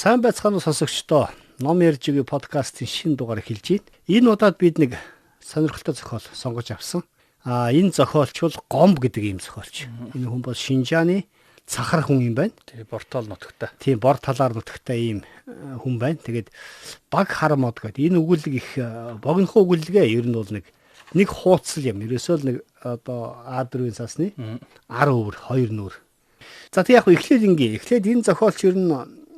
Сайн байцгаана уу сонсогчдоо. Ном ярьж байгаа подкастын шинэ дугаар эхэлж байна. Энэ удаад бид нэг сонирхолтой зохиол сонгож авсан. Энэ зохиолч бол Гомб гэдэг ийм зохиолч. Энэ хүн бол Шинжааны цахар хүн юм байна. Тэгээ Бортол нутагтай. Тийм, бор талаар нутагтай ийм хүн байна. Тэгээд баг хар мод гэдэг энэ өгүүлэг их богинохоо өгүүлгээ ер нь бол нэг хуудас юм. Ерөөсөө л нэг одоо А4-ийн цасны 10 өвөр, 2 нүүр. За тэг яг эхлээд энэ зохиолч ер нь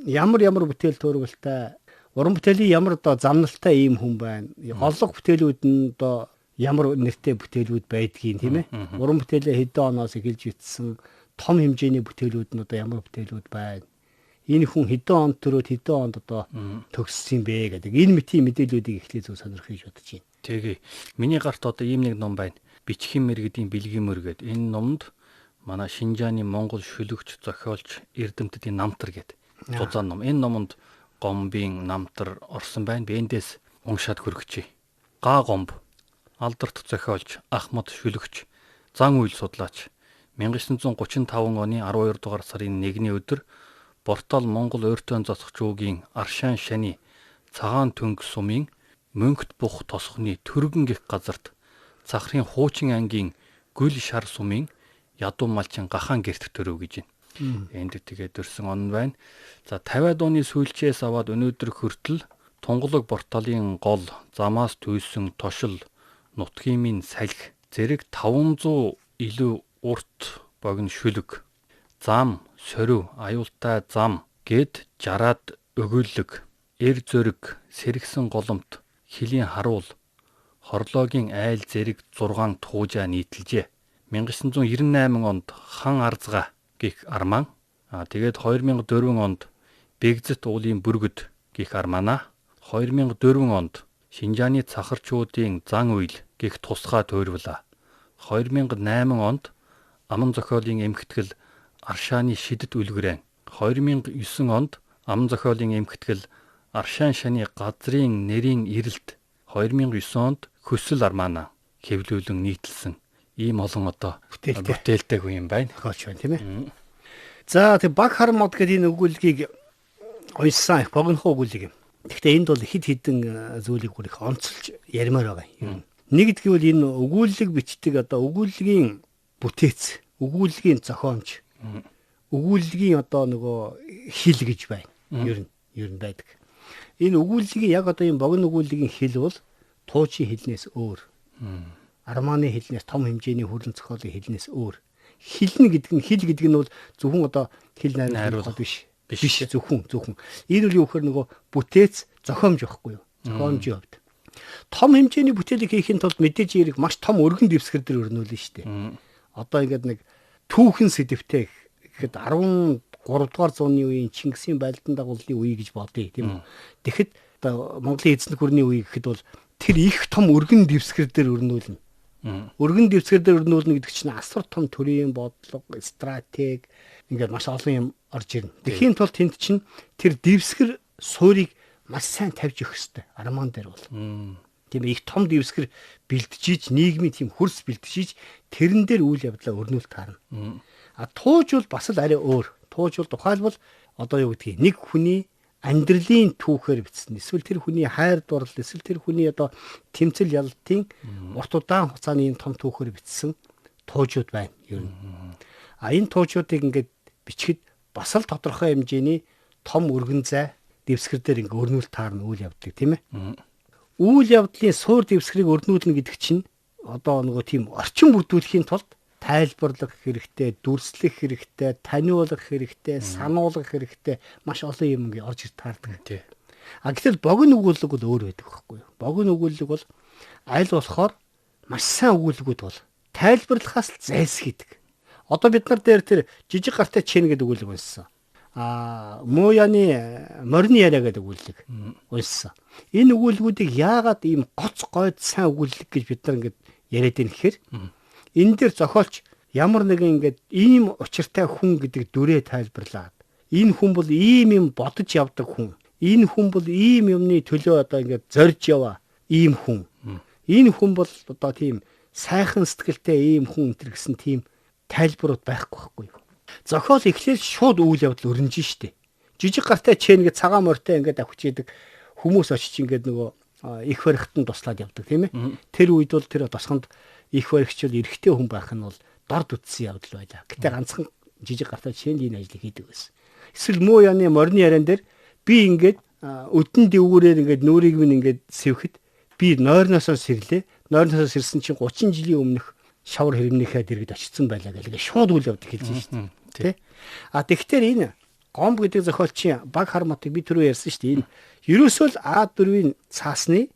ямар бүтээл төрөлтэй, уран бүтээлийн ямар одоо замналтай ийм хүн байна. Олонх бүтээлүүд нь одоо ямар нэртэй бүтээлүүд байдгийг тийм ээ. Уран бүтээлээ хэдэн оноос эхэлж бичсэн том хэмжээний бүтээлүүд нь одоо ямар бүтээлүүд байна. Энэ хүн хэдэн онд төрөөд хэдэн онд одоо төгссөн бэ гэдэг. Энэ мэтийн мэдээллүүдийг эхлээд зөв сонирхож бодож байна. Тэгээ. Миний гарт одоо ийм нэг ном байна. Бичгийн мэргэдийн бэлгийн мөр гэдэг. Энэ номонд манай Шинжааны Монгол шүлэгч зохиолч Эрдэмтдийн намтар гэдэг зузаан ном. Энэ номонд Гомбын намтар орсон байна. Би эндээс уншаад хүргэчихье. Га Гомб, алдарт зохиолч, Ахмад шүлэгч, зан үйл судлаач. 1935 оны 12 дугаар сарын 1-ний өдөр Бортол Монгол ойртойн зоцох жуугийн Аршаан шаны цагаан төнг сумын Мөнхт бух тосхны Түргэн гэх газарт Цахрын хуучин ангийн Гүл шар сумын Ядуу малчин Гахаан гэрт төрөв гэж байна. Энд тэгээд өрсөн он байна. За 50-аад оны сүүлчээс аваад өнөөдөр хүртэл Тунгалаг Бортолын гол замаас түйсэн тошил нутгийн минь салхи зэрэг 500 илүү урт богино шүлэг зам сорив аюултай зам гэд жараад өгөөлөг эр зөрөг сэргсэн голомт хилийн харуул хорлоогийн айл зэрэг 6 туужаа нийтэлжээ. 1998 онд хан арзга гих арман тэгээд 2004 онд Бэгзэт уулын бүргэд гих армана 2004 онд Шинжааны цахарчуудын зан үйл гих тусгай туйрвала 2008 онд Аман зохиолын эмхтгэл Аршааны шидэт үлгэрэн 2009 онд Аман зохиолын эмхтгэл Аршаан шаны газрын нэрийн ирэлт 2009 онд Хөсөл армана хэвлүүлэн нийтэлсэн ийм олон одоо бүтээлтэй хүн юм байна. Зохиолч байна тийм ээ. За тэг баг хар мод гэдэг энэ өгүүлгийг уншсан их богинохоо өгүүлэг юм. Гэхдээ энд бол хидэн зүйлийг бүр их онцолж ярмаар байгаа юм. Нэгдүгээр бол энэ өгүүлэг бичдэг одоо өгүүлгийн бүтээц, өгүүлгийн зохиомж, өгүүлгийн одоо нөгөө хил гэж байна. Ер нь байдаг. Энэ өгүүлгийн яг одоо энэ богино өгүүлгийн хил бол туучин хилнээс өөр. Арманы хилнээс том хэмжээний хүлэн зохиолын хилнээс өөр. Хил гэдэг нь бол зөвхөн одоо хил найруулга биш зөвхөн. Энэ үл юу гэхээр нөгөө бүтээц зохиомж байхгүй юу? Зохиомжийн хувьд. Том хэмжээний бүтээлийг хийхин тулд мэдээж эерэг маш том өргөн дэвсгэр дээр өрнүүлнэ шүү дээ. Одоо ингээд нэг түүхэн сэдвтэй гэхэд 13 дугаар зууны үеийн Чингисийн байлдан дагуулын үе гэж бодъё тийм үү. Тэгэхэд одоо Монголын эзэнт гүрний үе гэхэд бол тэр их том өргөн дэвсгэр дээр өрнүүлнэ. Өргөн дэвсгэр дээр өрнүүлнэ гэдэг чинь асар том төрийн бодлого, стратеги ингээд маш олон юм орж ирнэ. Тэхийн тулд тэнд чинь тэр дэвсгэр суурийг маш сайн тавьж өгөх хэрэгтэй. Арман дээр бол. Тийм их том дэвсгэр бэлтжиж, нийгмийн тийм хөрс бэлтжиж, тэрэн дээр үйл явдлаа өрнүүл таарна. Тууж бол бас л арай өөр. Тууж бол тухайлбал одоо юу гэдгийг нэг хүний амьдралын түүхээр бичсэн. Эсвэл тэр хүний хайр дурлал, эсвэл тэр хүний одоо тэмцэл ялалтын урт удаан хугацааны том түүхээр бичсэн туужууд байна. Ер нь. Энэ туужуудыг ингээд бичгэд бас л тодорхой хэмжээний том өргөн зай дэвсгэр дээр ингээд өрнүүл таарна үйл явдлыг тийм ээ. Үйл явдлын суур дэвсгэрийг өрнүүлнэ гэдэг чинь одоо нөгөө тийм орчин бүрдүүлэхийн тулд тайлбарлах хэрэгтэй, дүрслэх хэрэгтэй, таниулах хэрэгтэй, сануулгах хэрэгтэй маш олон юм ингээд орж ир таардаг. Гэтэл богино өгүүлэг бол өөр байдаг байхгүй юу? Богино өгүүлэг бол аль болохоор маш сайн өгүүлгүүд бол тайлбарлахаас л зайлсхийдэг. Одоо бид нар дээр тэр жижиг гартай чэн гэдэг өгүүлэг уншсан. Мууяны морины яриа гэдэг өгүүлэг уншсан. Энэ өгүүлгүүдийг яагаад ийм гоц гойд сайн өгүүлэг гэж бид нар ингээд яриад байна гэхээр энэ дээр зохиолч ямар нэгэн ингээд ийм учиртай хүн гэдэг дүрээ тайлбарлаад энэ хүн бол ийм юм бодож явдаг хүн. Энэ хүн бол ийм юмны төлөө одоо ингээд зорж яваа ийм хүн. Энэ хүн бол одоо тийм сайхан сэтгэлтэй ийм хүн энэ гэсэн тийм тайлбарууд байхгүй юу? Зохиол эхлээд шууд үйл явдал өрнөж штэ. жижиг гартай чэйн гэж цагаан морьтой ингээд авчиж идэг хүмүүс очиж ингээд нөгөө их барихтан туслаад явдаг тийм ээ. Тэр үед бол тэр тосгонд их баригч бол эрэгтэй хүн байх нь бол дорд үтсэн явдал байлаа. Гэтэ ганцхан жижиг гартай чэйнд энэ ажлыг хийдэг байсан. Эсвэл муу яны морины яриан дээр би ингээд өдөн дэвгүүрээр ингээд нүрийг минь ингээд сэвхэд би нойрноосоо сэрлээ. Нойрноосоо сэрсэн чинь 30 жилийн өмнөх шавар хэрэмнийхээ дэргэд очсон байлаа гэлээ шууд үйл явдал хэлж байна шүү дээ. Тэ? Тэгэхээр энэ гомб гэдэг зохиолчийн баг харматыг би түрүү ярьсан шүү дээ. Энэ ерөөсөө л А4-ийн цаасны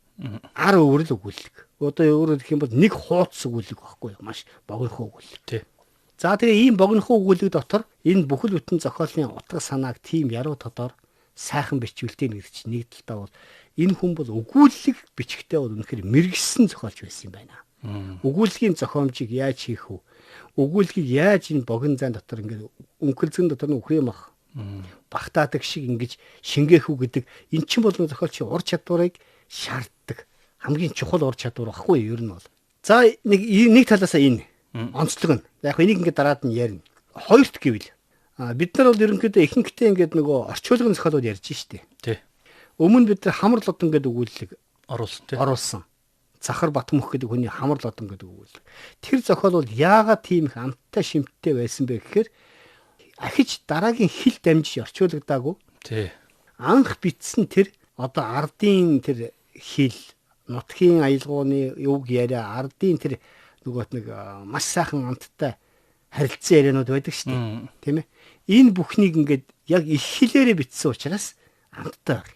ар өвөрл өгүүлэг. Одоо өөрөөр хэлэх юм бол нэг хуудас өгүүлэг байхгүй юу? Маш богинохон өгүүлэг. Тэ. За тэгээ ийм богинохон өгүүлэг дотор энэ бүхэл бүтэн зохиолын утга санааг тийм яруу тодор сайхан бичвэлтэй нэг талдаа бол энэ хүн бол өгүүлэг бичгтээ бол үнэхээр мэрэгсэн зохиолч байсан юм байна. Өгүүлгийн зохиомжийг яаж хийх вэ? Өгүүлгийг яаж энэ богино зайн дотор ингээд өнхөлзгөн дотор нь үхрэм ах багтаадаг шиг ингэж шингээх үү гэдэг эн чинь бол зохиолчийн ур чадварыг шаарддаг хамгийн чухал ур чадвар баггүй юу ер нь бол. За нэг талаасаа энэ онцлог нь яг энийг ингээд дараад нь ярина. Хоёрт гэвэл бид нар бол ерөнхийдөө ихэнхдээ ингээд нөгөө орчуулгын зохиолууд ярьж штэ. Тий. Өмнө бид нар хамар лодон гэдэг өгүүлэг оруулсан. Захар Батмөх гэдэг хүний хамар лодон гэдэг өгүүлэг. Тэр зохиол бол яагаад тийм их амттай шимттэй байсан бэ гэхээр ахиж дараагийн хил дамжиж орчуулагдаагүй. Тий. Анх бичсэн тэр одоо ардын тэр хил нутгийн аялгауны юг яриа ардын тэр нөгөө нэг маш сайхан амттай харилцан яриануд байдаг шүү дээ. Тийм ээ. Энэ бүхнийг ингээд яг их хилээрээ бичсэн учраас амттай баг.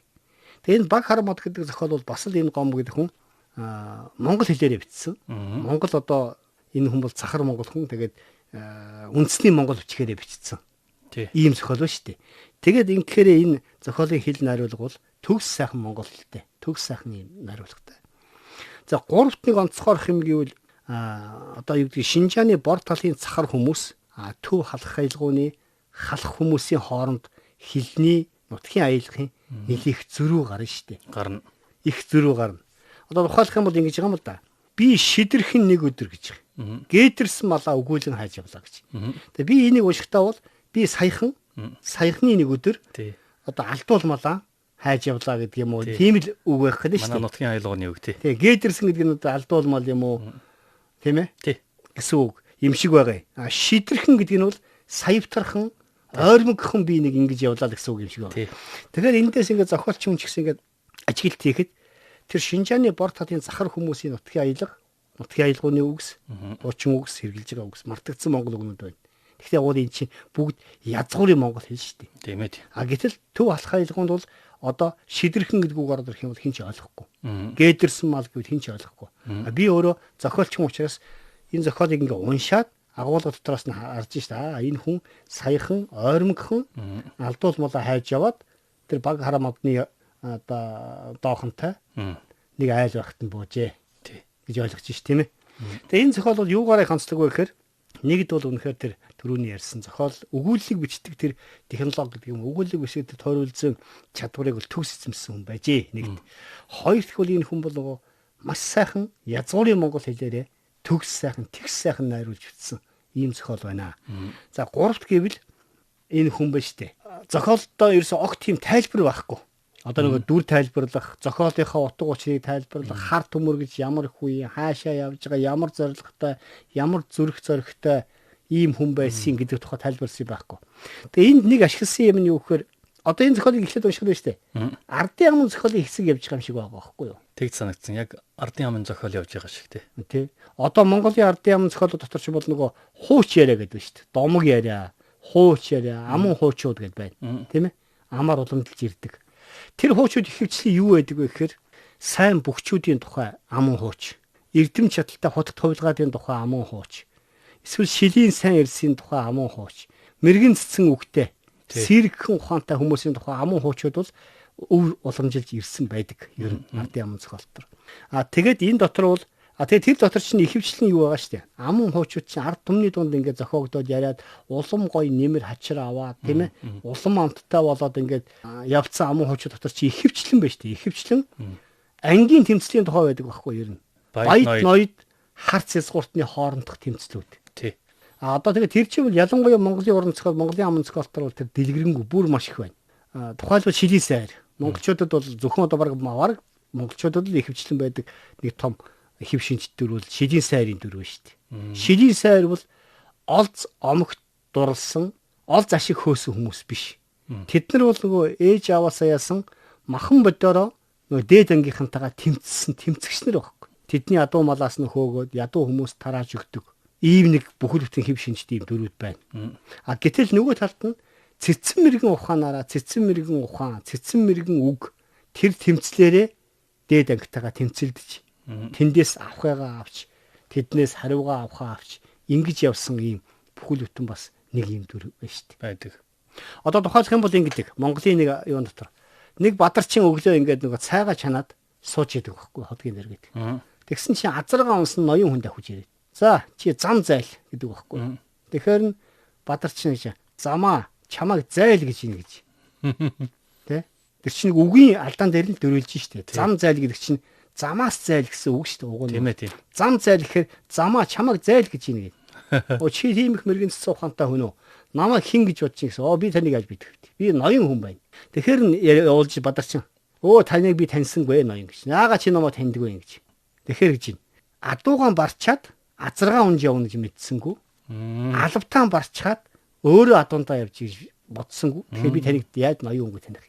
Тэгээ энэ баг хармод гэдэг зохиол бол бас л энэ гом гэдэг хүн монгол хэлээрээ бичсэн. Монгол одоо энэ хүн бол захар монгол хүн тэгээд үндэсний монгол бичгээрээ бичсэн. Ийм зохиол ба шүү дээ. Тэгээд ингэхээр энэ зохиолын хэл найруулга бол төгс сайхан монгол хэлтэй. Төгс сайхан юм найруулгатай. За гуравт нэг онцгойрох юм гэвэл одоо юу гэдэг Шинжааны бор талын цахар хүмүүс төв халах аялгауны халах хүмүүсийн хооронд хилний нутгийн аялгын нэлих зөрүү гарна шүү дээ. Гарна. Их зөрүү гарна. Одоо ухаалах юм бол ингэж байгаа юм л да. Би шидэрхэн нэг өдөр гэж. Гέτэрсэн малаа өгүүлэн хайж явлаа гэж. Тэгээ би энийг уншихтаа бол би саяхны нэг өдөр одоо алдуул малаа хайж явлаа гэдэг юм уу. Тийм л үг байх гэдэг шүү дээ. Манай нутгийн аялгауны үг тий. Тэгээ гέτэрсэн гэдэг нь одоо алдуул мал юм уу? Тийм ээ? Тий. Гэсэн үг юм шиг байгаа. Шидэрхэн гэдэг нь бол саявтархан ойрмогхон би нэг ингэж явлаа гэсэн үг юм шиг байна. Тэгэхээр эндээс ингээд зохиолч хүн ч гэсэн ингээд ажиглалт хийхэд тэр Шинжааны бор талын захар хүмүүсийн нутгийн аялгауны үгс, хуучин үгс, хэрэгжилж байгаа үгс, мартагдсан монгол үгнүүд байна. Гэхдээ яг энэ чинь бүгд язгуурын монгол хэл шүү дээ. Тийм ээ. Гэтэл төв алах аялгаунд бол одоо шидэрхэн гэдэг үг ороод ирэх юм бол хэн ч ойлгохгүй. Гээдэрсэн мал гэвэл хэн ч ойлгохгүй. Би өөрөө зохиолч хүн учраас энэ зохиолыг ингээ уншаад агуулга дотроос нь харж шээ. Энэ хүн саяхан ойрмогхон алдуул мулаа хайж яваад тэр баг харамадны одоо доохонтой нэг айл багт нь буужээ гэж ойлгож ш тийм ээ. Тэгээ энэ зохиол бол юугаараа онцлог вэ гэхээр нэгд бол үнэхээр тэр түрүүний ярьсан зохиол өгүүллэг бичдэг тэр технологи гэдэг юм өгүүллэг бичдэг тэр тойруулсан чадварыг бол төгс эзэмсэн хүн байжээ нэгд. Хоёр дахь бол энэ хүн бол маш сайхан язгуурын монгол хэлээрээ төгс сайхан тэгс сайхан найруулж бичсэн ийм зохиол байна. За гуравт гэвэл энэ хүн ба штэ. Зохиолдоо ерөөсө огт тийм тайлбар байхгүй. Одоо нөгөө дүр тайлбарлах, зохиолынхаа утга учирыг тайлбарлах, хар төмөр гэж ямар их үе, хаашаа явж байгаа, ямар зорилготой, ямар зүрх зоригтой ийм хүн байсан гэдэг тухай тайлбарлсан байхгүй. Тэгээ энд нэг ашигласан юм нь юу гэхээр одоо энэ зохиолыг эхлээд унших нь штэ. Ардын амын зохиолын хэсэг явж байгаа юм шиг байгаа байхгүй юу? Тэгж санагдсан. Яг ардын амын зохиол явж байгаа шиг тий. Одоо Монголын ардын амын зохиолууд дотор ч бол нөгөө хууч яриа гэдэг штэ. Домог яриа, хууч яриа, аман хуучууд гэдээ байна. Тийм ээ? Амаар уламжилж ирдэг. Тэр хуучууд ихэвчлэн юу байдаг вэ гэхээр сайн бөхчүүдийн тухай аман хууч, эрдэм чадaltaй хотод хувилгаадын тухай аман хууч, эсвэл шилийн сайн эрсийн тухай аман хууч, мэрэгэн цэцэн үгтэй, сэргхэн ухаантай хүмүүсийн тухай аман хуучууд бол өв уламжилж ирсэн байдаг. Ер нь ардын аман зохиол дотор. Тэгээд энэ дотор бол тэгээд тэр дотор чинь ихэвчлэн юу байгаа штэ. Аман хуучууд чинь ард түмний дунд ингээд зохиогдоод яриад улам гой нэмэр хачир аваад тийм ээ. Улам амттай болоод ингээд явцсан аман хуучууд дотор чинь ихэвчлэн байж штэ. Ихэвчлэн ангийн тэмцлийн тухай байдаг байхгүй ер нь. Баяд ноёд харц язгууртны хоорондох тэмцлүүд. Тий. Одоо тэгээд тэр чинь бол ялангуяа Монголын уран зохиол, Монголын аман зохиол дотор бол тэр дэлгэрэнгүй бүр маш их байна. тухайлбал шилийн сайр. Монголчуудад бол зөвхөн одоо бараг монголчуудад л ихэвчлэн байдаг нэг том хэв шинж дүр бол шилийн сайрын дүр ба шүү дээ. Шилийн сайр бол олз омогт дурлсан, олз ашиг хөөсөн хүмүүс биш. Тэд нар бол нөгөө ээж аваасаа яасан махан бодороо нөгөө дээд ангийнхантайгаа тэмцэгчнэр байхгүй. Тэдний ядуу малаас нь хөөгөөд ядуу хүмүүс тарааж өгдөг. Ийм нэг бүхэл бүтэн хэв шинжтэй юм дөрүүд байна. Гэтэл нөгөө талд нь цэцэн мэрэгэн ухаанаараа цэцэн мэрэгэн үг тэр тэмцлээрээ дээд ангитайгаа тэмцэлдэж тэндээс авахыгаа авч тэднээс хариугаа авахаа авч ингэж явсан ийм бүхэл бүтэн бас нэг юм дүр байна шүү дээ. Байдаг. Одоо тухайлах юм бол ингэдэг. Монголын нэг юун дотор нэг бадарчин өглөө ингээд нөгөө цайгаа чанаад сууж идэг байхгүй хотгийн нэр гэдэг. Тэгсэн чинь азаргаа унсан ноён хүн давхиж ирээд. За чи зам зайл гэдэг байхгүй. Тэгэхээр нь бадарчин гэж замаа чамайг зайл гэж ийн гэж. Тэ? Тэр чинь үгийн алдаан дээр нь дөрүүлж штэ. Зам зайл гэдэг чинь замаас зайл гэсэн үг штэ. Уг нь. Тийм ээ тийм. Зам зайл гэхээр замаа чамайг зайл гэж ийн гэж. Чи тийм их мэрэгэн цэцэн ухаантай хүн үү? Намайг хин гэж бодчих гэсэн. Би таныг аль бид. Би ноён хүн байна. Тэгэхээр нь явуулж бадарчин. Таныг би таньсангүй ноён гэж. Яагаад чи намайг таньдгүй юм гэж. Тэгэхээр гэж байна. Адуугаан барчаад азаргаа унж явна гэж мэдсэнгүү. Алавтаан барчаад өөрөө адуундаа явж гэж бодсонгүй. Тэгэхээр би таныг яаж ноён хүн таних.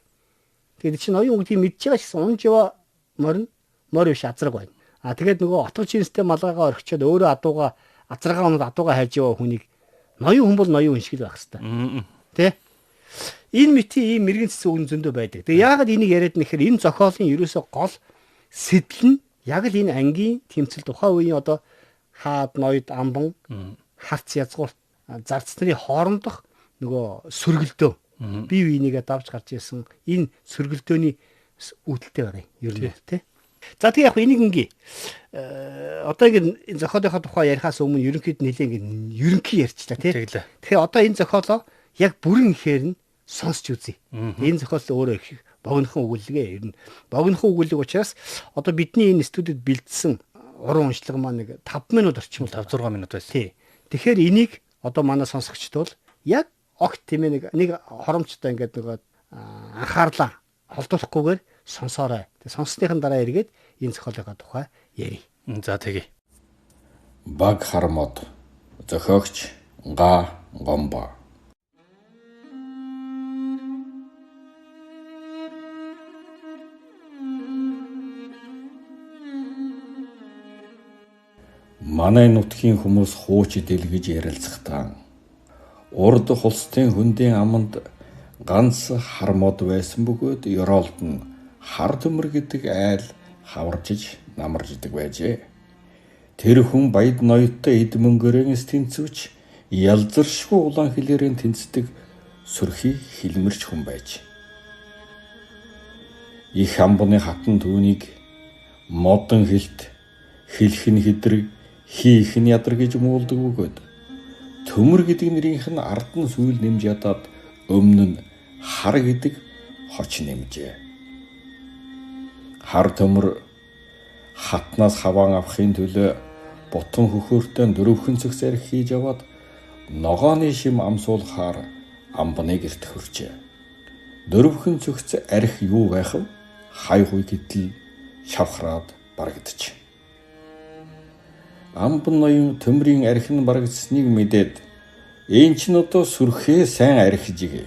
Тэгээд чи ноён хүн тийм мэдж байгаа шигсэн унж яваа морь биш азраг байна. Тэгээд нөгөө отгож инстэй малгайгаа орхичоод өөрөө адуугаа азаргаа унаад адуугаа хайж яваа хүнийг ноён хүн бол ноён хүн шиг л байх хэвээр. Тэ? Энэ мэтийн ийм мэрэгэн цэцэн үг зөндөө байдаг. Тэгээ яагаад энийг яриад нэхэр энэ зохиолын ерөөсөө гол сэтэл нь яг л энэ ангийн тэмцэл тухайн үеийн одоо хаад ноёд амбан харц язгуурт зарц нарын хоорондох нөгөө сөргөлдөө бие биенийгээ давж гарч ирсэн энэ сөргөлдөөний үүдэлтэй байна ер нь тий. За тэгээ яг энийг ингээ одоо ингэ зохиолынхаа тухай ярихаас өмнө ерөнхийд нэлээ ингэ ерөнхий ярьчлаа тий. Тэгэхээр одоо энэ зохиолоо яг бүрэн ихээр нь сонсч үзье. Энэ зохиол өөрөө их богинохон өгүүлгээ ер нь богинохон өгүүлэг учраас одоо бидний энэ студид бэлдсэн уран уншлага маань нэг 5 минут орчим 5-6 минут байсан. Тий. Тэгэхээр энийг одоо манай сонсогчд бол яг огт тийм нэг хоромчтой ингээд нөгөө анхаарлаа холдуулахгүйгээр сонсоорой. Тэгээ сонссныхын дараа эргээд энэ зохиолынхаа тухай ярив. За тэгье. Баг хармод зохиогч Га Гомбо. Манай нутгийн хүмүүс хууч дэлгэж ярилцахтаа урд хулстын хөндийн аманд ганц хармод байсан бөгөөд ёроолд нь хар төмөр гэдэг айл хаваржиж намарж идэг байжээ. Тэр хүн баяд ноёдтой эд мөнгөөрөөс тэнцвч ялзаршгүй улаан хилээрэн тэнцдэг сүрхий хилмэрч хүн байж. Их амбны хатан түүнийг модон хилт хэлэх нь хэдрэг хийх нь ядар гэж муулдаг бөгөөд төмөр гэдэг нэрийнх нь ардан сүүл нэмж ядаад өмнө нь хар гэдэг хоч нэмжээ. Хар төмөр хатнаас хаваан авахын төлөө бутан хөхөөртэй дөрөвхөн цогц арх хийж аваад ногооны шим амсуулахаар амбаны гэрт хүрчээ. Дөрөвхөн цогц арх юу байх вэ? Хай хуй гэтэл шавхраад барагдчих. Амбан ноён төмрийн архин барагдсныг мэдээд энэ ч одоо сүрхээ сайн архижээ.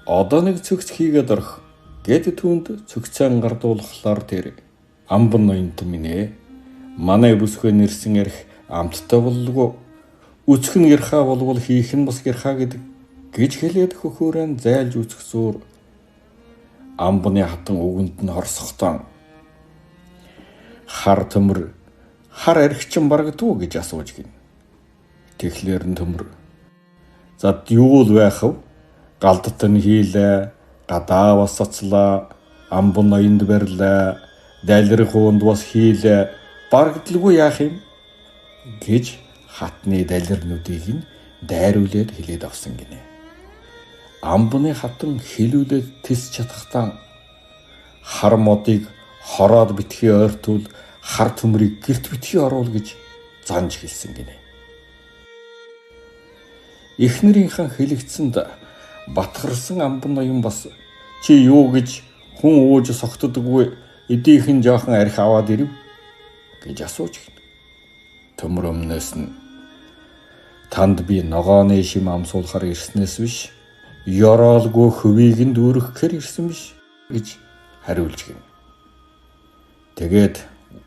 Одоо нэг цогц хийгээд орох гэд түүнд цогцоо гардуулахлаар тэр амбан ноёнт минь манай бүсгүй нэрсэн арх амттай боллоо. Үцх нь гэрхаа болвол хийх нь бас гэрхаа гэж хэлээд хөхөөрэн зайлж үцх зуур амбаны хатан үгэнд нь хорсохдоо хар төмөр хар архичин барагдуу гэж асууж гин. Тэгэхээр нь төмөр зад юу л байх вэ? Галдт нь хийлээ, гадаа бас цацлаа, амбан ноёнд барьлаа, дайлрах uuнд бас хийлээ, барагдалгүй яах юм гэж хатны дайлрнуудыг нь дайруулээд хэлээд авсан гинэ. Амбаны хатан хэлүүлээд тис чадахтаа хар модыг хороод битгий ойртуул хар төмрийг гэрт битгий оруул гэж занж хэлсэн гинэ. Эхнэрийнхэн хэлэгцэнд батгарсан амбан ноён бас Чи юу гэж хүн ууж согтдоггүй эдийнхэн жоохон арх аваад ирв гэж асууж гин. Төмөр өмнөөс нь танд би ногооны шим амсуулахар ирснээс биш, ёроолгүй хөвийг нь дүүрэхээр ирсэн биш гэж хариулж гин. Тэгээд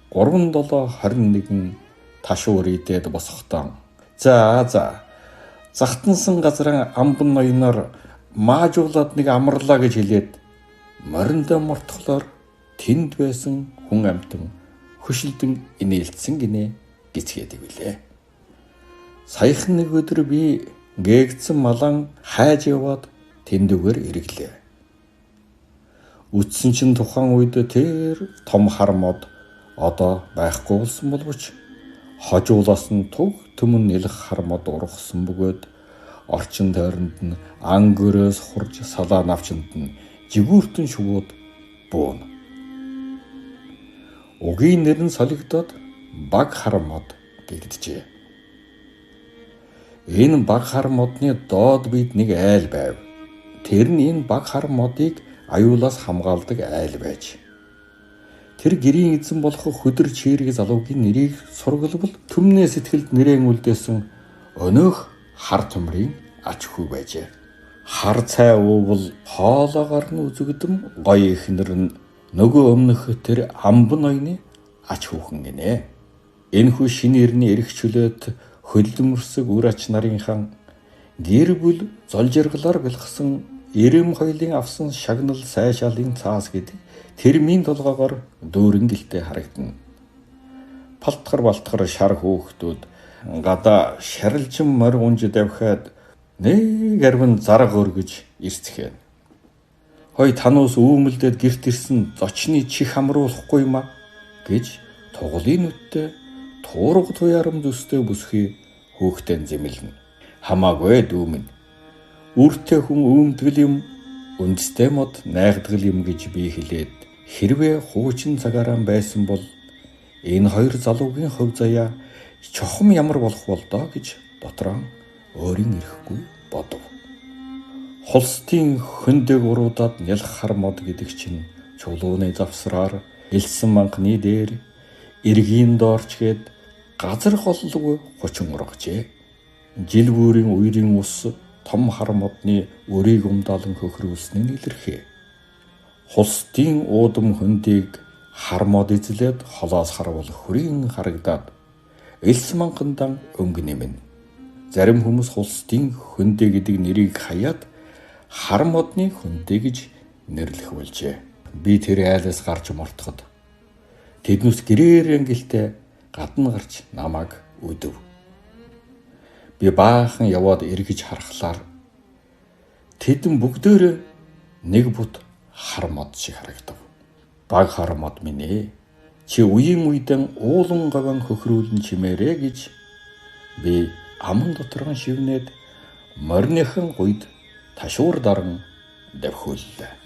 3721 ташуур идээд босохдоо за захтансан газрын амбан ноёноор маажуулаад нэг амарлаа гэж хэлээд мориндоо мортхолоор тэнд байсан хүн амтан хөшилдөн инээлдсэн гинэ гисгээд иглээ. Саяхан нэг өдөр би гээгдсэн малан хайж яваад тэндүгээр ирэглээ. Үтсэн чинь тухайн үед тэр том хар мод одоо байхгүй болсон боловч хожуулаас нь туг төмөн нэлэх хар мод ургасан бөгөөд орчин тойронд нь ангөрөөс хурж салаа навчинд нь жигүүртэн шувууд бууна. Угийн нэр нь солигдоод баг хар мод гэгдэжээ. Энэ баг хар модны доод бид нэг айл байв. Тэр нь энэ баг хар модыг аюулаас хамгаалдаг айл байж. Тэр гэрийн эзэн болох хөдөр чирэг залуугийн нэрийг сургалбал түмнээ сэтгэлд нэрэн үлдээсэн өнөөх хар төмрийн ач хүү байжээ. Хар цай уувал хоолоогоор нь үзэгдэм гоё ихнэр нь нөгөө өмнөх тэр амбан ноёны ач хүүхэн гинэ. Энэхүү шинэ эртний эрх чөлөөт хөлдмөрсөг үр ач нарынхан гэр бүл золжиргалаар бэлгсэн эрэм хоёлын авсан шагнал сайшаалын цаас гэдэг тэрмийн толгоогоор дүүрэн гэлтэй харагдана. Балтгар шар хөөхтүүд гадаа шарилжин морь унж давхиад нэг арвин зарга өргөж ирцгэн. Хой тануус үүмэлдээд гэрт ирсэн зочны чих хамруулахгүй юм а гэж туглын нүдтэй туурга туяарам зүстэй бүсхий хөөхтэн зэмлэнэ. Хамаагүй дүүмэн. Үртэй хүн үүмдгэл юм, үндэстэй мод найгдгал юм гэж би хэлээд хэрвээ хуучин цагаараа байсан бол энэ хоёр залуугийн хөв заяа чухам ямар болох болдоо гэж дотроо өөрийн ирэхгүй бодов. Холстын хөндөг уруудаад нялх хар мод гэдэг чинь чулууны завсраар элсэн манхны дээр эргийн доорчгээд газар голлог хучин ургажээ. Жил бүрийн үерийн ус том хар модны өрийг умдаалan хөхрүүлснийг илэрхээ. Холстын уудам хөндийг хар мод эзлээд холоос харвал хүрийн харагдаад элс манхандан өнгөнэмэн. Зарим хүмүүс холстын хөндөө гэдэг нэрийг хаяад хар модны хөндөө гэж нэрлэх болжээ. Би тэр айлаас гарч мортоход тэднээс гэрээр ангилтай гадна гарч намайг өдөв. Би баахан яваад эргэж харахлаар тэдэн бүгдөө нэг бут хар мод шиг харагдав. Баг хар мод минь ээ. Чи үеийн үедэн уулан говен хөхрүүлэн чимээрэ гэж би аман доторгон шивнээд морныхан гуйд ташуур даран давхиуллаа.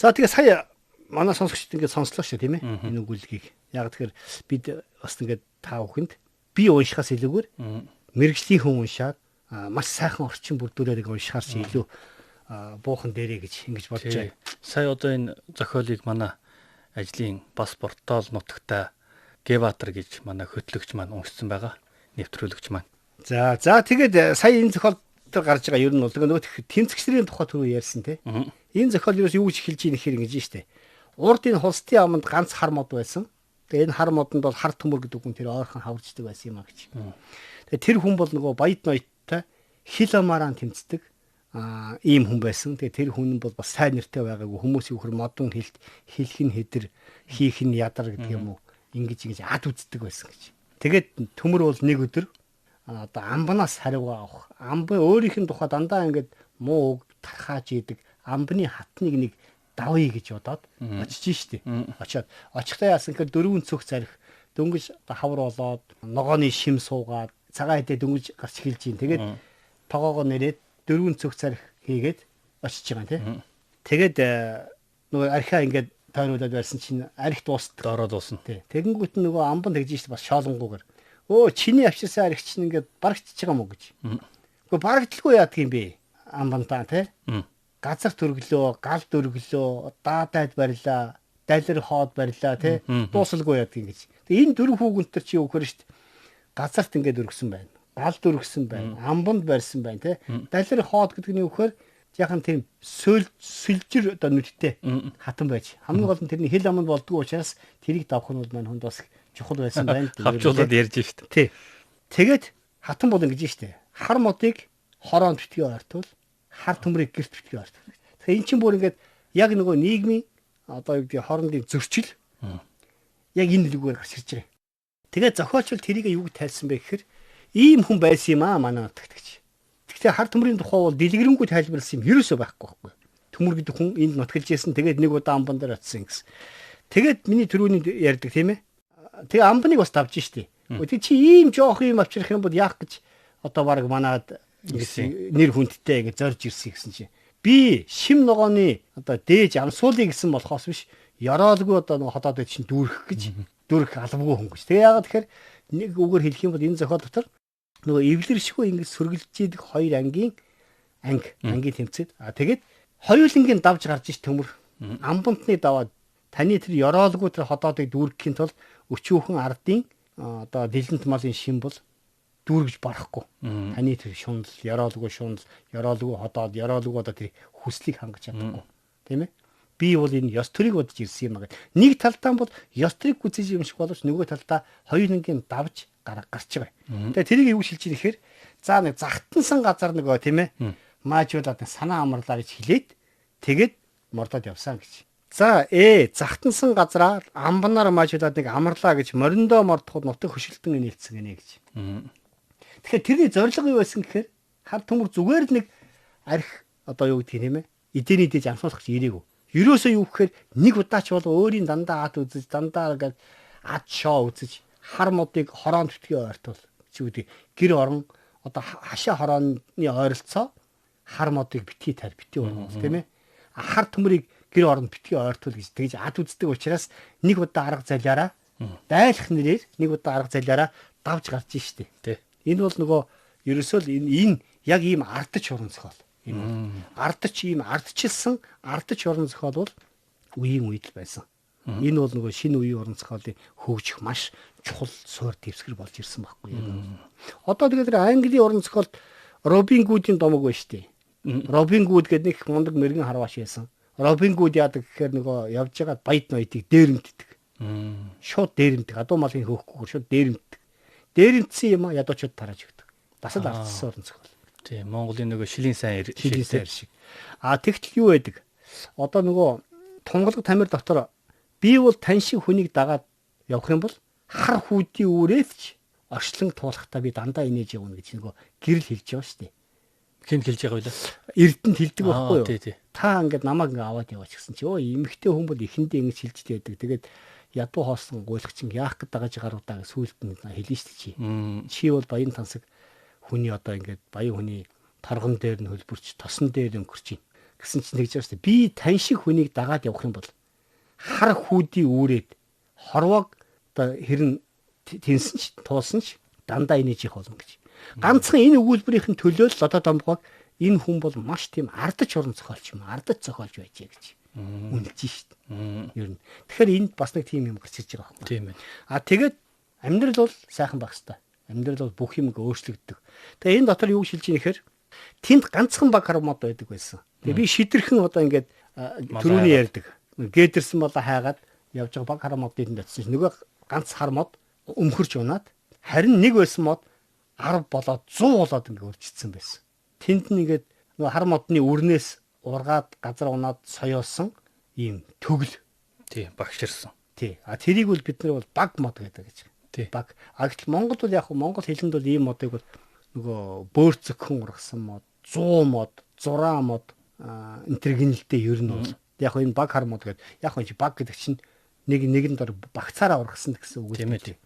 За тэгээ сая манай сонсогчд ингээд сонслоо шүү тийм ээ энэ өгүүлгийг. Яг тэгэхээр бид бас ингээд та бүхэнд би уншихаас илүүгээр мэрэгжлийн хүн уншаад маш сайхан орчин бүрдүүлээд уншихаар чи илүү буухан дээрээ гэж ингэж бодож байна. Сая одоо энэ зохиолыг манай ажлын бас портал нутагтай Гэватар гэж манай хөтлөгч маань уншсан байгаа. Нэвтрүүлэгч маань. За тэгээд сая энэ зохиол дээр гарч байгаа ер нь бол нөгөө тэмцэгчдийн тухай түрүү ярьсан тийм. Энэ зохиол юу гэж хэлж ийм ихээр ингэж штэ. Урд энэ холстын аманд ганц хар мод байсан. Тэгээ энэ хар модонд бол хар төмөр гэдэг хүн тэр ойрхон хаварждаг байсан юм а гэж. Тэгээ тэр хүн бол нөгөө баяд ноёдтой хил амаараа тэмцдэг ийм хүн байсан. Тэгээ тэр хүн бол бас сайн нэртэй байгаагүй хүмүүсийн хөр модон хэлт хэлэх нь хэдэр хийх нь ядар гэдэг юм уу. Ингэж ад үздэг байсан гэж. Тэгээд төмөр бол нэг өдөр одоо амбанаас хариу авах. Амбын өөрийнх нь тухай дандаа ингээд муу үг тархааж идэг. Амбны хатныг нэг давъя гэж бодоод очиж штеп. Очоод очихдаа яасан гэхээр дөрвөн цөх зарих дөнгөж хавар болоод ногооны шим суугаад цагаан хэдэ дөнгөж гарч эхэлж гин. Тэгээд тогоогоо нэрээд дөрвөн цөх зарих хийгээд очиж байгаа тийм. Тэгээд нөгөө архиа ингээд тойруулаад байсан чинь арх дуустдаг. Доороо дуусна. Тий. Тэгэнгүүт нь нөгөө амбан тэгж штэ бас шоолонгуугаар. Өө чиний авчирсан арх чинь ингээд барагдчихж байгаа мó гэж. Гэхдээ барагдaltaгүй яадаг юм бэ? Амбантаа тий. Газар төрглөө, гал дөрглөө, даадайд барьлаа, далер хоод барьлаа тий. Дуусалгүй яадаг юм гэж. Тэгээ энэ дөрвөн хүүгэнтэр чи өгөхөр штэ. Газарт ингээд өргсөн байна. Гал дөргсөн байна. Амбанд барьсан байна тий. Далер хоод гэдэг нь өгөхөр яхан тийм сүлжир одоо нүдтэй хатан байж. Хамгийн гол нь тэрний хэл аманд болдгоо учраас тэрийг давах нь бол маань хүнд бас чухал байсан байна. Хавчуулаад ярьж штэ. Тий. Тэгээд хатан бол ингэж штэ. Хар модыг хороонд битгий ойртвол хар төмрийг гэрт битгий ойртвол. Тэгэхээр эн чинь бүр ингээд яг нөгөө нийгмийн одоо юу гэдэг хоорондын зөрчил яг энэ нүгээр гарч ирж байгаа. Тэгээд зохиолч бол тэрийг юу гэж тайлсан бэ гэхээр ийм хүн байсан юм аа манай нутагтагч. Гэхдээ хар төмрийн тухай бол дэлгэрэнгүй тайлбарласан юм ерөөсөө байхгүй байхгүй. Төмөр гэдэг хүн энд нутгалж ирсэн тэгээд нэг удаа амбан дээр очсон гэсэн. Тэгээд миний түрүүний ярьдаг тийм ээ. Тэгээ амбаныг бас давж штий. Тэг чи ийм жоох юм авчрах юм бол яах гэж одоо баг манад нэр хүндтэй гэж зорж ирсэн гэсэн чи. Би шим ногооны одоо дээж амсуулъя гэсэн болохоос биш ёроолгүй одоо нэг ходоод чинь дүүрэх гэж дүүрэх албагүй хүн гэж. Тэгээ яагаад тэгэхээр нэг үгээр хэлэх юм бол энэ зохиол дотор нөгөө эвлэршгүй ингэж сүргэлж идэг хоёр ангийн тэмцээд тэгээд хоёулангийн давж гарч ич төмөр амбантны даваад таны тэр ёроолгүй тэр ходоодыг дүүргэхийн тулд өчүүхэн ардын одоо дэлэнт малын шим бол дүүргэж барахгүй. Таны тэр шунал, ёроолгүй шунал, ёроолгүй ходоод, ёроолгүй одоо тэр хүслийг хангаж чадахгүй. Тийм ээ? Би бол энэ ёс төрийг бодож ирсэн юм аа. Нэг талдаа бол ёс төрийг гүйцэж юм шиг боловч нөгөө талдаа хоёулангийн давж гарч байгаа. Тэгээ тэрийг юу шилж ийм гэхээр за нэг захтансан газар нөгөө тийм ээ? Маажуулаад санаа амарлаа гэж хэлээд тэгээд мордоод явсан гэж. За захтансан газараа амбанаар маажуулаад нэг амарлаа гэж мориндоо мордоход нутаг хөшөлтөн нээлтсэн гинэ гэж. Тэгэхээр тэрний зорилго юу байсан гэхээр хар төмөр зүгээр л нэг арх одоо юу гэдэг юм бэ? Эдний дэж амсуулах гэж ирээгүй. Ерөөсөө юу гэхээр нэг удаач бол өөрийн дандаа ад үзэж дандаа ингээд ад шоо үзэж хар модыг хороонд битгий ойртвол чи үгүй гэр орон одоо хашаа хорооны ойролцоо хар модыг битгий ургуул тийм ээ. Хар төмрийг гэр оронд битгий ойртвол гэж тэгж ад үздэг учраас нэг удаа арга залиараа дайлах нэрээр нэг удаа арга залиараа давж гарч штэ. Тэ. Энэ бол нөгөө ерөөсөө л энэ яг ийм ардч уран зохиол. Энэ ардч ийм ардчилсан ардч уран зохиол бол үеийн үед л байсан. Энэ бол нөгөө шинэ үеийн уран зохиолын хөгжих маш чухал суур дэвсгэр болж ирсэн байхгүй юу. Одоо тэгээд Английн уран зохиолд Робин Гудийн домог байна штэ. Робин Гуд гэдэг нэг мундаг мэрэгэн харваш байсан. Робин Гуд яадаг гэхээр нөгөө явж байгаа баяд ноёдыг дээрэмддэг. Шууд дээрэмдэг. Адуу малын хөөхгүйгээр шууд дээрэмддэг. Дээрэмдсэн юм ядуучууд тарааж өгдөг. Бас л ардсан уран зохиол. Тийм, Монголын нөгөө шилийн сайн шиг. Тэгтэл юу байдаг? Одоо нөгөө тунгалаг тамир дотор би бол тань шиг хүнийг дагаад явах юм бол хар хүүдийн үрээч орчлон туулахтаа би дандаа инээж явна гэж нөгөө гэрэл хэлж байгаа шүү дээ. Хин хэлж байгаа байлаа. Эрдэнэт хэлдэг байхгүй юу? Тий. Та ингээд намайг ингээд аваад яваач гэсэн чи өө эмэгтэй хүн бол эхэндээ ингэж хэлж байдаг. Тэгээд ядуу хоосон гуйлагч яах гээд байгаа жигаруудаа сүулт нь хэлнэ шүү дээ чи. Чи бол баян тансаг хүний одоо ингээд баян хүний торгон дээр нь хөлбөрч тосон дээр өнгөрч юм гэсэн чинь тэгж байгаа шүү дээ. Би тань шиг хүнийг дагаад явах юм бол хар хүүдийн үүрээд хорвоог одоо хэрэн тэнсэн ч туулсан ч дандаа инээж их болно гэж. Ганцхан энэ өгүүлбэрийн төлөө л одоо домгоо энэ хүн бол маш тийм ардч уран зохиолч юм. Ардч зохиолж байжээ гэж. Үнэлж шít. Ер нь. Тэгэхээр энд бас нэг тийм юм гарч ирж байгаа байхгүй. Тийм ээ. Тэгээд амьдрал бол сайхан байх хэвээр. Амьдрал бол бүх юм өөрчлөгддөг. Тэгээ энэ дотор юу шилж ийм ихээр тэнд ганцхан баг хармод байдаг байсан. Тэгээ би шидэрхэн одоо ингээд төрөний ярьдаг. Гээдэрсэн болоо хайгаад явж байгаа баг хармодын дэнд очсон. Нөгөө ганц хармод өмхөрч унаад харин нэг байсан мод 10 болоод 100 болоод ингээд өржчихсэн байсан. Тэнд нь ингээд нөгөө хар модны үрнээс ургаад газар унаад соёолсон ийм төгөл. Тий, багширсан. Тий. Тэрийг бол бид нар бол баг мод гэдэг гэж. Тий. Баг. Гэтэл Монгол бол яг Монгол хэлэнд бол ийм модыг бол нөгөө бөөрцөгхөн ургасан мод, 100 мод, 6 мод энтергинэлтэй ер нь бол яг энэ баг хар мод гэдэг. Яг энэ баг гэдэг чинь нэгэнд дор багцаараа ургасан гэсэн үг тийм ээ.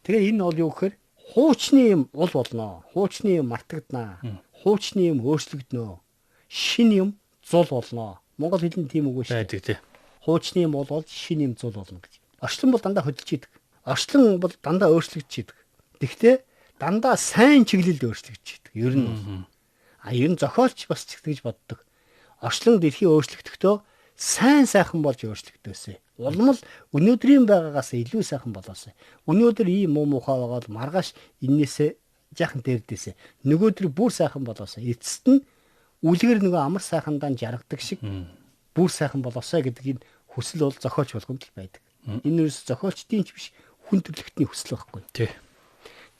Тэгээ энэ бол юу гэхээр хуучны юм ул болно. Хуучны юм мартагдана. Хуучны юм өөрчлөгдөнө. Шин юм зул болно. Монгол хэлний тийм үг шүү дээ. байдаг тий. Хуучны юм бол шин юм зул болно гэж. Орчлон бол дандаа хөдөлж идэг. Орчлон бол дандаа өөрчлөгдөж идэг. Тэгвэл дандаа сайн чиглэлд өөрчлөгдөж идэг. Ер нь бол. Ер нь зохиолч бас ч гэж боддог. Орчлон дэлхий өөрчлөгдөхдөө сайн сайхан болж өөрчлөгдөөсэй. Улам л өнөөдрийн байгаагаас илүү сайхан болоосэй. Өнөөдөр ийм муу мухай байгаа бол маргааш энээсээ жаахан дээрдээсэй. Нөгөөдөр бүр сайхан болоосэй. Эцэст нь үлгэр нөгөө амар сайхандаа жаргадаг шиг бүр сайхан болоосай гэдэг энэ хүсэл бол зохиолч болгонд л байдаг. Энэ нь зохиолчдын ч биш хүн төрлөختний хүсэл байхгүй. Тий.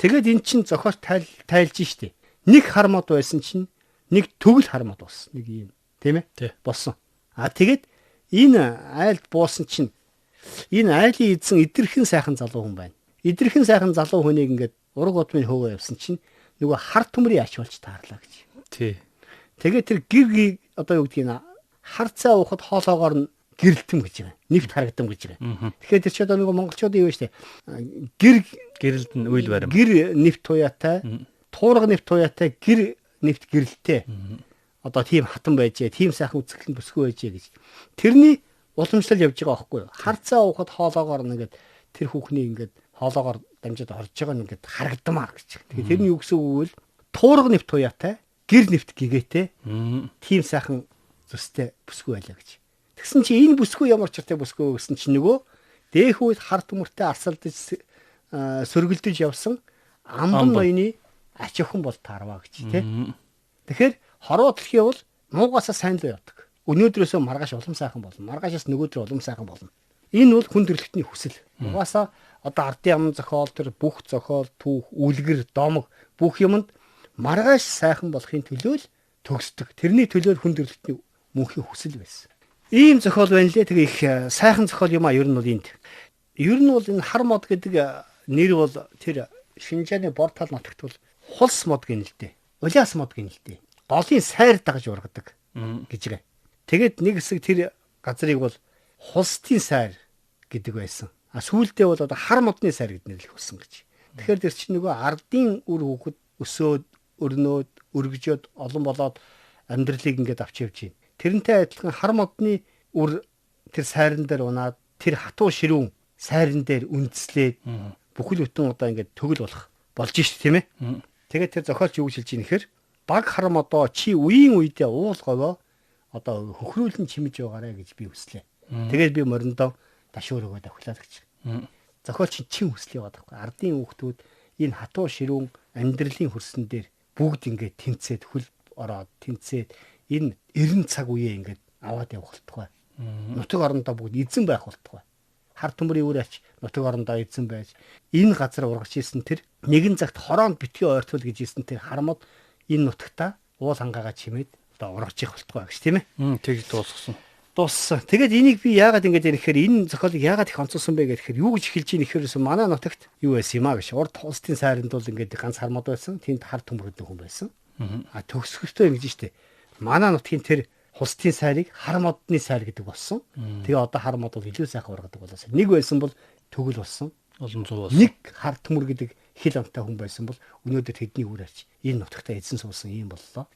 Тэгээд эн чинь зохиолч тайлж штэ. Нэг хармод байсан чинь нэг төгөл хармод болсон. Нэг юм тийм ээ болсон. Тэгээд энэ айлд буусан чинь энэ айлын эзэн идэрхэн сайхан залуу хүн байна. Идэрхэн сайхан залуу хүнийг ингээд ураг удмын хөөгөө явсан чинь нөгөө хар төмрийн ач болж таарлаа гэж. Тий. Тэгээд тэр гэр одоо юу гэдгийг хар цай уухад хоолоогоор нь гэрэлтэм гэж байгаа. Нэвт харагдам гэж байгаа. Тэгэхээр тэр ч одоо нөгөө монголчуудын юу вэ штэ. Гэрэлд нь үйл барим. Гэр нэвт туяатай, туурга нэвт туяатай, гэр нэвт гэрэлтэй. Одоо тийм хатан байжээ, тийм сайхан үзэсгэлэн бүсгүй байжээ гэж. Тэрний уламжлал явж байгаа байхгүй юу? Хар цай уухад хоолоогоор нэгээд тэр хүүхний ингээд хоолоогоор дамжаад орж байгаа нь ингээд харагдмаар гэж. Тэгэхээр тэрний юу гэсэн үг вэ? Туурга нэвт туяатай, гэр нэвт гэгээтэй. Тийм сайхан зүстэй бүсгүй байлаа гэж. Тэгсэн чи энэ бүсгүй ямар ч чартай бүсгүй гэсэн чи нөгөө дээх үед хар төмөртэй арсалдаж сөргөлдөж явсан амбан ноёны ач охин бол таарваа гэж тий. Тэгэхээр хорвоо дэлхий бол муугасаа сайн л явдаг. Өнөөдрөөсөө маргааш улам сайхан болно. Маргаашаас нөгөөдөр улам сайхан болно. Энэ бол хүн төрлөختний хүсэл. Угаасаа одоо ардын ам зохиол төр бүх зохиол түүх үлгэр домог бүх юмд маргааш сайхан болохын төлөө л төгсдөг. Тэрний төлөө хүн төрлөختний мөнхийн хүсэл байсан. Ийм зохиол байна лээ. Тэгээ их сайхан зохиол юм а ер нь бол энд. Ер нь бол энэ хар мод гэдэг нэр бол тэр Шинжааны бор тал нутагт бол хулс мод гэнэ л дээ. Улиас мод гэнэ л дээ. Голын сайр дагаж ургадаг гэж байгаа. Тэгээд нэг хэсэг тэр газрыг бол хулстын сайр гэдэг байсан. Сүүлдээ бол одоо хар модны сайр гэдэг нэр л болсон гэж. Тэгэхээр тэр чинь нөгөө ардын үр хөвгөд өсөөд, өрнөөд, өргөжөөд олон болоод амьдралыг ингээд авч явж байна. Тэрнтэй адилхан хар модны үр тэр сайран дээр унаад тэр хатуу ширүүн сайран дээр үндслээд бүхэл бүтэн одоо ингээд төгөл болж шít тийм ээ. Тэгээд тэр зохиолч юу гэж хэлж ийм нэхэр баг хар модоо чи үеийн үедээ уулговоо одоо хөхрүүлэн чимэж байгаарэ гэж би хүслээ. Тэгээд би мориндоо ташуур өгөөд авахлаа гэж. Зохиолч чин хүслээ яваад байхгүй. Ардын хүүхдүүд энэ хатуу ширүүн амьдралын хөрсөн дээр бүгд ингээд тэнцээд хөл ороод тэнцээд энэ 90 цаг үеэ ингээд аваад явах болтугай. Нутаг орондоо бүгд эзэн байх болтугай. Хар төмрийн үрээч нутаг орондоо эзэн байж энэ газар ургаж исэн тэр нэгэн цагт хороонд битгий ойртуул гэж исэн тэр хармод энэ нутагта уул хангаагаа чимээд одоо ургаж их болтугай гэж тийм ээ. Тэгж дууссан. Тэгээд энийг би яагаад ингэж яриххээр энэ зохиолыг яагаад их онцолсон бэ гэхээр юу гэж хэлж ийн ихэхэрсэн манай нутагт юу байсан юм а гэж. Урд улсын сайранд бол ингээд ганц хармод байсан. Тэнд хар төмөрөд хүн байсан. Төгсгөлтөө ингэж штэ. Манай нутгийн тэр хулстын сайрыг хар модны сайр гэдэг болсон. Тэгээ одоо хар мод бол илүү сайхан ургадаг болоосаа. Нэг байсан бол төгөл болсон. Олон зуун болсон. Нэг хар төмөр гэдэг хил амтай хүн байсан бол өнөөдөр тэдний үрээч энэ нутагтаа эзэн суусан юм боллоо.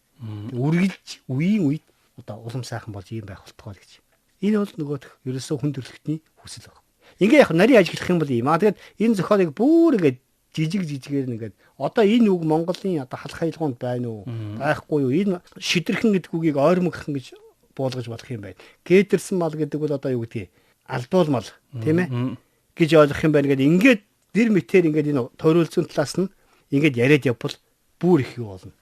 Үргэлж үеийн үед одоо улам сайхан болж ийм байх болтгоо гэж. Энэ бол нөгөөх ерөөсөө хүн төрлөختний хүсэл баг. Ингээ яг нарийн ажиглах юм бол юм аа. Тэгээд энэ зохиолыг бүр ингээд жижигээр ингээд одоо энэ үг Монголын одоо халах хаялгуунд байна уу? Байхгүй юу? Энэ шидэрхэн гэдэг үгийг ойрмогхон гэж буулгаж болох юм байна. Гээдэрсэн мал гэдэг бол одоо юу гэдгийг алдуулмал тийм ээ гэж ойлгох юм байна гэдэг. Ингээд дэр мэтэр ингээд энэ тойруулцын талаас нь ингээд яриад явбал бүр их юу болно.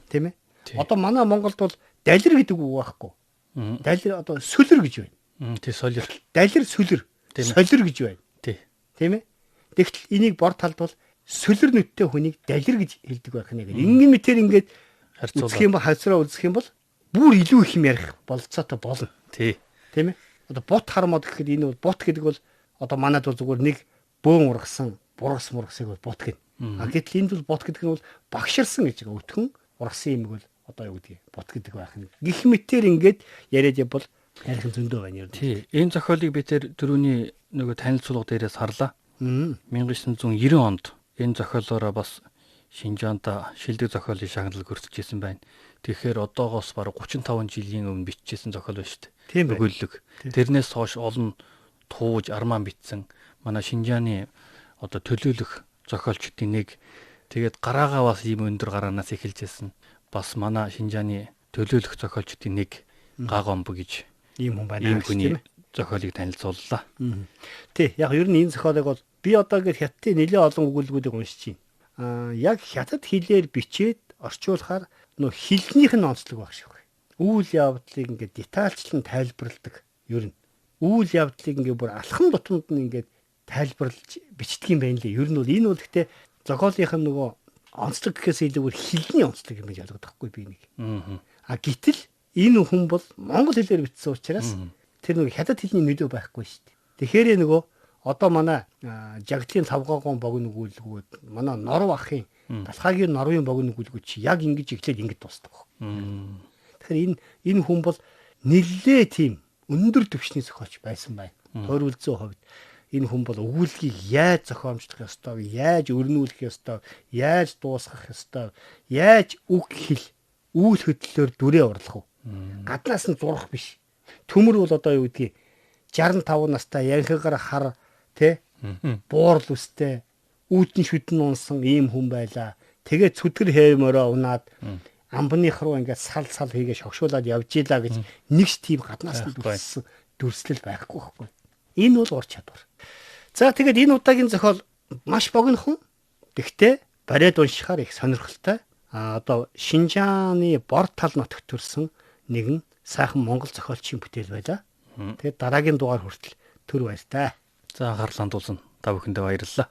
Тийм ээ. Одоо манай Монголд бол далир гэдэг үг байхгүй. Далир одоо сүлэр гэж байна. Тий солир. Далир сүлэр. Солир гэж байна. Тийм ээ. Тэгтэл энийг бор талд бол сүлэр нүдтэй хүнийг далир гэж хэлдэг байх нэ гэдэг. Ингийн мэтэр ингээд харьцуулах юм бол хавцраа үзэх юм бол бүр илүү их юм ярих болцоотой болно. Тийм ээ. Одоо бут хармод гэхэд энэ бол бут гэдэг бол одоо манайд бол зүгээр нэг бөөн ургасан бургас мургасыг бол бут гэдэг. Гэтэл энд бол бут гэдэг нь бол багширсан гэж байгаа. Өтгөн ургасан юм бол одоо юу гэдгийг бут гэдэг байх нь. Гэх мэтэр ингээд яриад явбал ярих зөндөө байна юу. Тий. Энэ зохиолыг би тэр дөрөвний нөгөө танилцуулга дээрээс харлаа. 1990 онд энэ зохиолоороо бас Шинжаанда шилдэг зохиолын шагналыг өрсөжсэн байна. Тэгэхээр одоогоос бараг 35 жилийн өмнө биччихсэн зохиол байна шүү дээ. Тийм байна. Өгүүлэг. Тэрнээс хойш олон тууж армаан бичсэн манай Шинжааны одоо төлөөлөх зохиолчдын нэг. Тэгээд гараагаа бас ийм өндөр гараанаас эхэлжсэн. Бас манай Шинжааны төлөөлөх зохиолчдын нэг Гагомбо гэж ийм хүн байна. ийм хүний зохиолыг танилцууллаа. Тий, яг ер нь энэ зохиолыг бол би одоо ингээд хятадын нэлээд олон өгүүлбэрүүдийг уншиж байна. Яг хятад хэлээр бичээд орчуулахаар нөө хэлнийх нь онцлог баг шиг. Үйл явдлыг ингээд детальчлан тайлбарладаг. Ер нь үйл явдлыг ингээд бүр алхам тутамд нь ингээд тайлбарлаж бичдэг юм байна лээ. Ер нь бол энэ бол гэхдээ зохиолынх нь нөгөө онцлог гэхээс илүү бүр хэлний онцлог юм гэж ойлгодог байхгүй би нэг. Гэтэл энэ хүн бол монгол хэлээр бичсэн учраас тэр нөгөө хятад хэлний нөлөө байхгүй шүү дээ. Тэгэхээр нөгөө одоо манай жагдлын 5 богино өгүүлбэрүүд манай Норв ахын Талхаагийн Норвын богино өгүүлбэр чи яг ингэж эхлээд ингэж дуусдаг. Тэгэхээр энэ хүн бол нэлээ тийм өндөр түвшний зохиолч байсан байна. Тойр үлзэн хувьд энэ хүн бол өгүүлгийг яаж зохиомжлох ёстой, яаж өрнүүлэх ёстой, яаж дуусгах ёстой, яаж үг хэл, үйл хөдлөлөөр дүрээ орлох уу? Гаднаас нь зурах биш. Төмөр бол одоо юу гэдгийг 65 настай янхигаар хар тэ буурал үстэй үүдэн шүдэн унсан ийм хүн байлаа. Тэгээд цүтгэр хэвмөрөө унаад амбных руу ингээд сал хийгээ шогшуулаад явж ийлаа гэж нэгс тийм гаднаас нь дүрслэл байхгүй байхгүй. Энэ бол ур чадвар. За тэгээд энэ удаагийн зохиол маш богинохон. Гэхдээ бариад уншихаар их сонирхолтой. Одоо Шинжааны бор тал нутагт төрсэн нэгэн сайхан монгол зохиолчийн бүтээл байлаа. Тэгээд дараагийн дугаар хүртэл түр баяртай. За анхаарал хандуулсан та бүхэндээ баярлалаа.